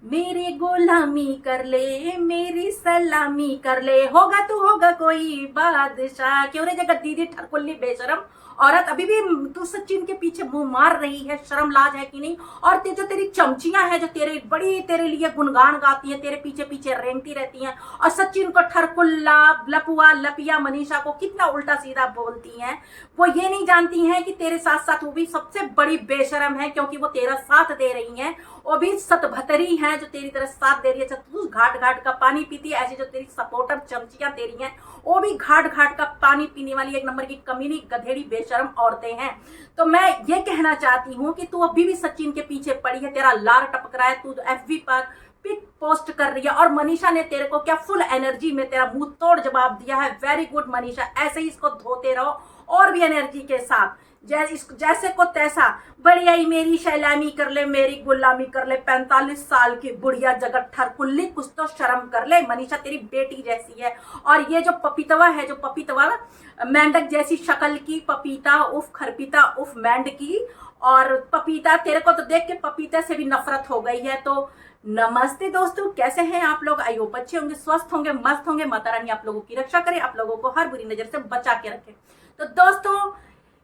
मेरी गुलामी कर ले, मेरी सलामी कर ले, होगा तू होगा कोई बादशाह। क्यों रे जगत दीदी ठरकुल्ली बेशरम औरत, अभी भी तू सचिन के पीछे मुंह मार रही है, शर्म लाज है कि नहीं? और जो तेरी चमचियां हैं जो तेरे लिए गुणगान गाती हैं, तेरे पीछे पीछे रेंगती रहती हैं और सचिन को ठरकुल्ला, लपुआ, लपिया, मनीषा को कितना उल्टा सीधा बोलती हैं। वो ये नहीं जानती हैं कि तेरे साथ साथ वो भी सबसे बड़ी बेशरम है, क्योंकि वो तेरा साथ दे रही हैं। वो भी सतभतरी हैं जो तेरी तरह साथ दे रही है। तू घाट घाट का पानी पीती है, ऐसी जो तेरी सपोर्टर चमचियां दे रही हैं वो भी घाट घाट का पानी पीने वाली एक नंबर की कमीनी गधेड़ी बेशरम औरतें हैं। तो मैं ये कहना चाहती हूँ कि तू अभी भी सचिन के पीछे पड़ी है, तेरा लार टपक रहा है, तू एफबी पर पिक पोस्ट कर रही है और मनीषा ने तेरे को क्या फुल एनर्जी में तेरा मुंह तोड़ जवाब दिया है। वेरी गुड मनीषा, ऐसे ही इसको धोते रहो और भी एनर्जी के साथ, जैसे को तैसा। बढ़िया ही मेरी सैलामी कर ले, मेरी गुलामी कर ले, 45 साल की बुढ़िया जगत ठरकुल्ली, कुछ तो शर्म कर ले। मनीषा तेरी बेटी जैसी है और ये जो पपीतवा है, जो पपीतवा मेंढक जैसी शक्ल की पपीता उफ खरपीता उफ मेंढ की, और पपीता तेरे को तो देख के पपीते से भी नफरत हो गई है। तो नमस्ते दोस्तों, कैसे हैं आप लोग? आई होप अच्छे होंगे, स्वस्थ होंगे, मस्त होंगे। माता रानी आप लोगों की रक्षा करे, आप लोगों को हर बुरी नजर से बचा के रखे। तो दोस्तों,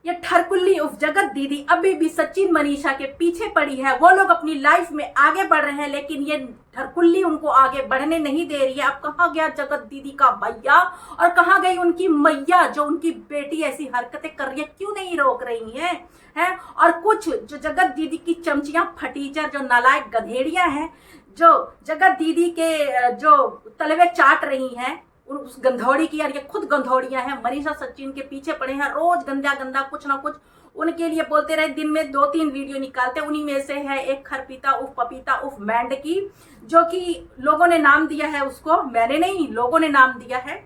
ये ठरकुल्ली उफ जगत दीदी अभी भी सचिन मनीषा के पीछे पड़ी है। वो लोग अपनी लाइफ में आगे बढ़ रहे हैं, लेकिन ये ठरकुल्ली उनको आगे बढ़ने नहीं दे रही है। अब कहाँ गया जगत दीदी का भैया और कहाँ गई उनकी मैया जो उनकी बेटी ऐसी हरकतें कर रही है, क्यों नहीं रोक रही हैं? और कुछ जो जगत दीदी की चमचियां फटीचर, जो नालायक गधेड़ियां हैं, जो जगत दीदी के जो तलवे चाट रही हैं, उस गंधौड़ी की, यार ये खुद गंधौड़ियां हैं। मनीषा सचिन के पीछे पड़े हैं, रोज गंदा गंदा कुछ ना कुछ उनके लिए बोलते रहे। दिन में 2-3 वीडियो निकालते, उन्हीं में से है एक खरपीता उफ पपीता उफ मैंड की, जो कि लोगों ने नाम दिया है उसको, मैंने नहीं, लोगों ने नाम दिया है।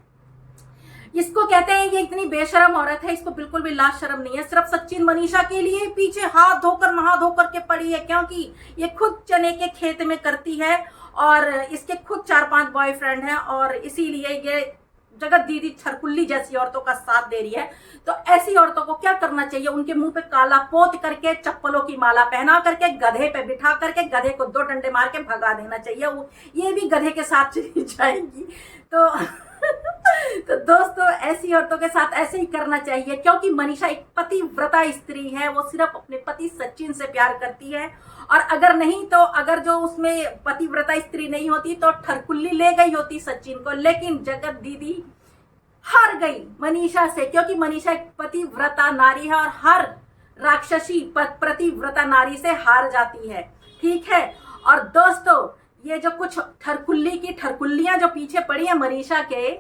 इसको कहते हैं ये इतनी बेशरम औरत है, इसको बिल्कुल भी लाज शर्म नहीं है। सिर्फ सचिन मनीषा के लिए पीछे हाथ धोकर नहा धोकर के पड़ी है, क्योंकि ये खुद चने के खेत में करती है और इसके खुद 4-5 बॉयफ्रेंड हैं और इसीलिए ये जगत दीदी ठरकुल्ली जैसी औरतों का साथ दे रही है। तो ऐसी औरतों को क्या करना चाहिए? उनके मुंह पे काला पोत करके, चप्पलों की माला पहना करके, गधे पे बिठा करके, गधे को 2 डंडे मार के भगा देना चाहिए। ये भी गधे के साथ चली जाएंगी। तो तो दोस्तों, ऐसी औरतों के साथ ऐसे ही करना चाहिए, क्योंकि मनीषा एक पतिव्रता स्त्री है। वो सिर्फ अपने पति सचिन से प्यार करती है, और अगर नहीं तो अगर जो उसमें पतिव्रता स्त्री नहीं होती तो ठरकुल्ली ले गई होती सचिन को। लेकिन जगत दीदी हार गई मनीषा से, क्योंकि मनीषा एक पतिव्रता नारी है और हर राक्षसी प्रतिव्रता नारी से हार जाती है, ठीक है। और दोस्तों, ये जो कुछ ठरकुल्ली की ठरकुल्लियां जो पीछे पड़ी है मनीषा के,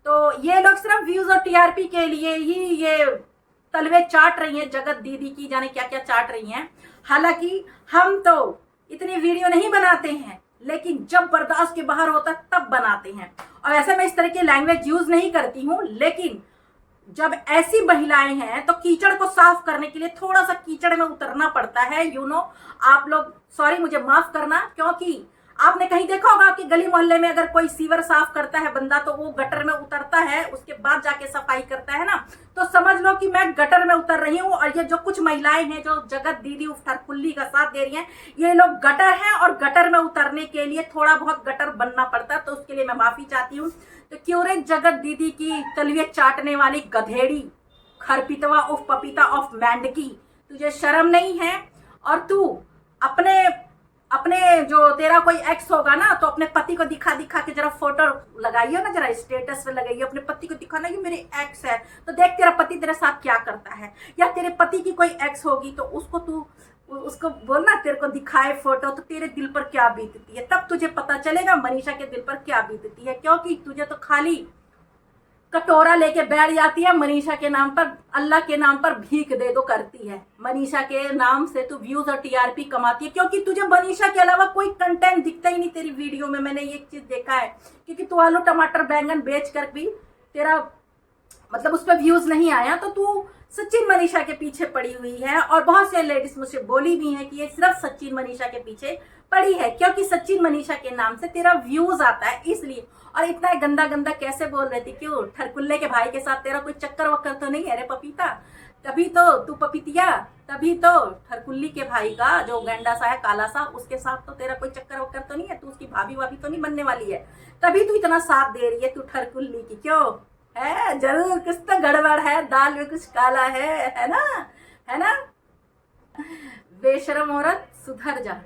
तो ये लोग सिर्फ व्यूज और टीआरपी के लिए ही ये तलवे चाट रही हैं जगत दीदी की, जाने क्या क्या चाट रही हैं। हालांकि हम तो इतनी वीडियो नहीं बनाते हैं, लेकिन जब बर्दाश्त के बाहर होता तब बनाते हैं। और ऐसे मैं इस तरह की लैंग्वेज यूज नहीं करती हूँ, लेकिन जब ऐसी महिलाएं हैं तो कीचड़ को साफ करने के लिए थोड़ा सा कीचड़ में उतरना पड़ता है। आप लोग सॉरी, मुझे माफ करना, क्योंकि आपने कहीं देखा होगा आपके गली मोहल्ले में अगर कोई सीवर साफ करता है बंदा, तो वो गटर में उतरता है, उसके बाद जाके सफाई करता है ना। तो समझ लो कि मैं गटर में उतर रही हूँ और ये जो कुछ महिलाएं हैं जो जगत दीदी उफ ठरकुल्ली का साथ दे रही हैं, ये लोग गटर हैं और गटर में उतरने के लिए थोड़ा बहुत गटर बनना पड़ता है। तो उसके लिए मैं माफी चाहती हूँ। तो क्यों रे जगत दीदी की तलवे चाटने वाली गधेड़ी, खरपीतवा उफ पपीता उफ मैंड की, तुझे शर्म नहीं है? और तू अपने जो तेरा कोई एक्स होगा ना, तो अपने पति को दिखा दिखा के जरा फोटो लगाइयो ना, जरा स्टेटस पे लगाइयो, अपने पति को दिखाना कि मेरे एक्स है, तो देख तेरा पति तेरे साथ क्या करता है। या तेरे पति की कोई एक्स होगी तो उसको बोलना तेरे को दिखाए फोटो, तो तेरे दिल पर क्या बीतती है, तब तुझे पता चलेगा मनीषा के दिल पर क्या बीतती है। क्योंकि तुझे तो खाली कटोरा लेके बैठ जाती है मनीषा के नाम पर, अल्लाह के नाम पर भीख दे दो करती है। मनीषा के नाम से तू व्यूज और टीआरपी कमाती है, क्योंकि तुझे मनीषा के अलावा कोई कंटेंट दिखता ही नहीं तेरी वीडियो में। मैंने एक चीज देखा है, क्योंकि तू आलू टमाटर बैंगन बेच कर भी तेरा मतलब उस पर व्यूज नहीं आया, तो तू सचिन मनीषा के पीछे पड़ी हुई है। और बहुत से लेडीज मुझसे बोली भी हैं कि ये सिर्फ सचिन मनीषा के पीछे पड़ी है, क्योंकि सचिन मनीषा के नाम से तेरा व्यूज आता है इसलिए। और इतना गंदा गंदा कैसे बोल रही थी? क्यों ठरकुल्ले के भाई के साथ तेरा कोई चक्कर वक्कर तो नहीं है रे पपीता? तभी तो तू पपीतिया तभी तो ठरकुल्ली के भाई का जो गैंडा सा है काला सा, उसके साथ तो तेरा कोई चक्कर वक्कर तो नहीं है, तू उसकी भाभी वाभी तो नहीं बनने वाली है, तभी तू इतना साथ दे रही है तू ठरकुल्ली की। क्यों है? जरूर कुछ तो गड़बड़ है, दाल में कुछ काला है ना? है ना? बेशरम औरत, सुधर जा।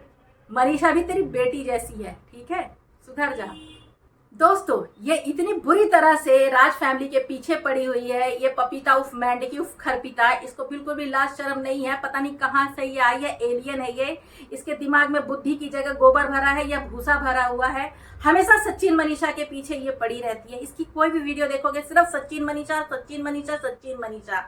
मनीषा भी तेरी बेटी जैसी है, ठीक है? सुधर जा। दोस्तों, ये इतनी बुरी तरह से राज फैमिली के पीछे पड़ी हुई है, ये पपीता उफ मेंढकी उफ खरपीता, इसको बिल्कुल भी लाज शर्म नहीं है। पता नहीं कहाँ से ये आई है, एलियन है ये। इसके दिमाग में बुद्धि की जगह गोबर भरा है या भूसा भरा हुआ है। हमेशा सचिन मनीषा के पीछे ये पड़ी रहती है। इसकी कोई भी वीडियो देखोगे सिर्फ सचिन मनीषा, सचिन मनीषा, सचिन मनीषा।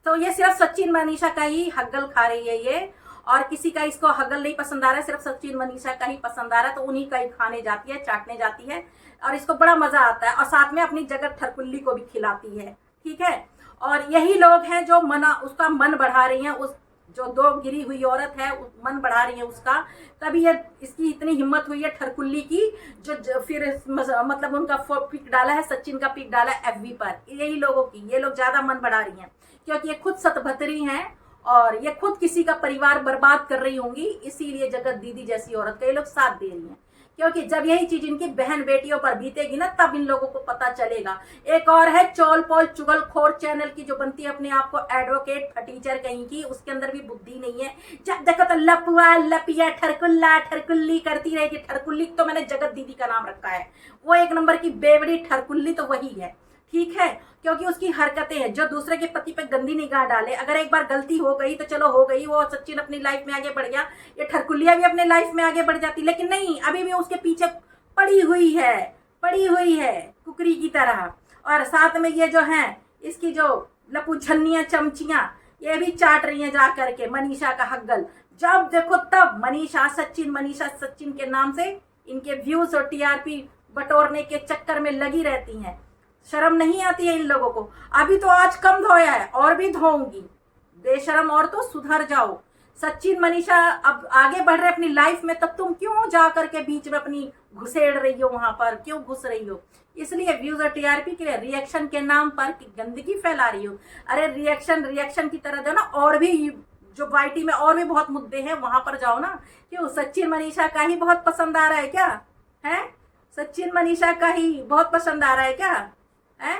तो ये सिर्फ सचिन मनीषा का ही हग्गल खा रही है ये, और किसी का इसको हगल नहीं पसंद आ रहा है, सिर्फ सचिन मनीषा का ही पसंद आ रहा है, तो उन्हीं का ही खाने जाती है, चाटने जाती है, और इसको बड़ा मजा आता है। और साथ में अपनी जगह ठरकुल्ली को भी खिलाती है, ठीक है? और यही लोग हैं जो उसका मन बढ़ा रही हैं, उस जो दो गिरी हुई औरत है मन बढ़ा रही है उसका। तभी ये इसकी इतनी हिम्मत हुई है ठरकुल्ली की, जो फिर मतलब उनका पिक डाला है, सचिन का पिक डाला है FB पर। यही लोगों की, ये लोग ज्यादा मन बढ़ा रही हैं क्योंकि ये खुद सतभतरी हैं और ये खुद किसी का परिवार बर्बाद कर रही होंगी, इसीलिए जगत दीदी जैसी औरत का ये लोग साथ दे रही हैं। क्योंकि जब यही चीज इनकी बहन बेटियों पर बीतेगी ना, तब इन लोगों को पता चलेगा। एक और है चौल पौल चुगलखोर चैनल की, जो बनती है अपने आप को एडवोकेट फटीचर कहीं की, उसके अंदर भी बुद्धि नहीं है। जब देखो तो लपुआ लपिया ठरकुल्ला ठरकुल्ली करती रहेगी। ठरकुल्ली तो मैंने जगत दीदी का नाम रखा है, वो एक नंबर की बेवड़ी ठरकुल्ली तो वही है, ठीक है? क्योंकि उसकी हरकतें हैं, जो दूसरे के पति पे गंदी निगाह डाले। अगर एक बार गलती हो गई तो चलो हो गई, वो सचिन अपनी लाइफ में आगे बढ़ गया, ये ठरकुल्लिया भी अपने लाइफ में आगे बढ़ जाती, लेकिन नहीं, अभी भी उसके पीछे पड़ी हुई है कुकरी की तरह। और साथ में ये जो है इसकी जो लपू छन्नियां चमचियां, ये भी चाट रही हैं जा करके मनीषा का हग्गल। जब देखो तब मनीषा सचिन के नाम से इनके व्यूज और TRP बटोरने के चक्कर में लगी रहती हैं। शर्म नहीं आती है इन लोगों को। अभी तो आज कम धोया है, और भी धोऊंगी। बेशरम और तो सुधर जाओ। सचिन मनीषा अब आगे बढ़ रहे अपनी लाइफ में, तब तुम क्यों जा करके बीच में अपनी घुसेड़ रही हो? वहां पर क्यों घुस रही हो? इसलिए व्यूज और TRP के लिए, रिएक्शन के नाम पर गंदगी फैला रही हो। अरे रिएक्शन की तरह जो ना, और भी जो YT में और भी बहुत मुद्दे हैं, वहां पर जाओ ना। क्यों सचिन मनीषा का ही बहुत पसंद आ रहा है क्या? है सचिन मनीषा का ही बहुत पसंद आ रहा है क्या? है?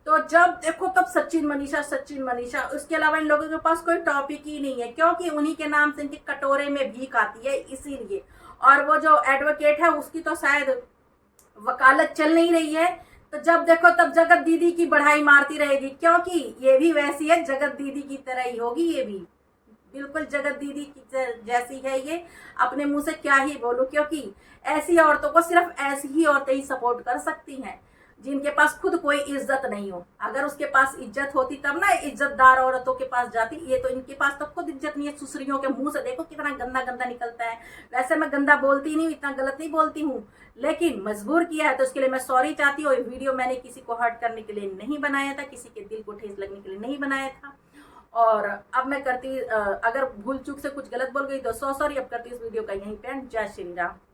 तो जब देखो तब सचिन मनीषा, उसके अलावा इन लोगों के पास कोई टॉपिक ही नहीं है, क्योंकि उन्हीं के नाम से इनके कटोरे में भीख आती है, इसीलिए। और वो जो एडवोकेट है उसकी तो शायद वकालत चल नहीं रही है, तो जब देखो तब जगत दीदी की बढ़ाई मारती रहेगी, क्योंकि ये भी वैसी है, जगत दीदी की तरह ही होगी। ये भी बिल्कुल जगत दीदी की जैसी है ये। अपने मुंह से क्या ही बोलूं, क्योंकि ऐसी औरतों को सिर्फ ऐसी ही औरतें ही सपोर्ट कर सकती हैं, जिनके पास खुद कोई इज्जत नहीं हो। अगर उसके पास इज्जत होती तब ना इज्जतदार औरतों के पास जाती। ये तो इनके पास तो खुद इज्जत नहीं है। सुसरियों के मुंह से देखो कितना गंदा निकलता है। वैसे मैं गंदा बोलती नहीं हूँ, इतना गलत नहीं बोलती हूँ, लेकिन मजबूर किया है तो उसके लिए मैं सॉरी चाहती हूँ। वीडियो मैंने किसी को हर्ट करने के लिए नहीं बनाया था, किसी के दिल को ठेस लगने के लिए नहीं बनाया था। और अब मैं करती, अगर भूल चूक से कुछ गलत बोल गई तो सॉरी। अब करती इस वीडियो का यहीं पे। जय श्री राम।